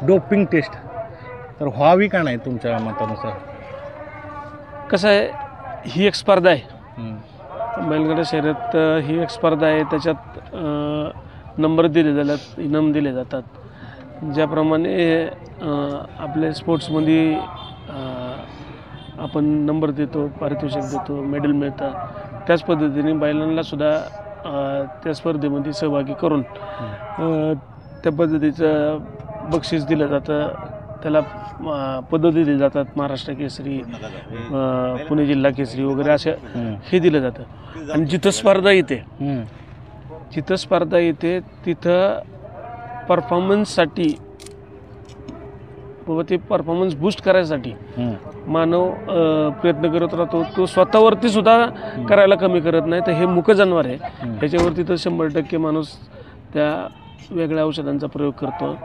Doping taste तर व्हावी का नाही तुमच्या मतानुसार? कसं आहे, ही एक स्पर्धा आहे, बैलगाडा शर्यत ही एक स्पर्धा आहे. त्याच्यात नंबर दिले जातात, इनाम दिले जातात. ज्याप्रमाणे आपल्या स्पोर्ट्समध्ये आपण नंबर देतो, पारितोषिक देतो, मेडल मिळतात, त्याच पद्धतीने बैलांनासुद्धा त्या स्पर्धेमध्ये सहभागी करून त्या पद्धतीचं बक्षीस दिलं जातं. त्याला पदं दिली जातात, महाराष्ट्र केसरी, पुणे जिल्हा केसरी वगैरे असं हे दिलं जातं. आणि जिथं स्पर्धा येते तिथं परफॉर्मन्ससाठी, बाबा ते परफॉर्मन्स बूस्ट करायसाठी मानव प्रयत्न करत राहतो. तो स्वतःवरती सुद्धा करायला कमी करत नाही. तर हे मुक जनावर आहे, ह्याच्यावरती तर 100% माणूस त्या वेगळ्या औषधांचा प्रयोग करतो.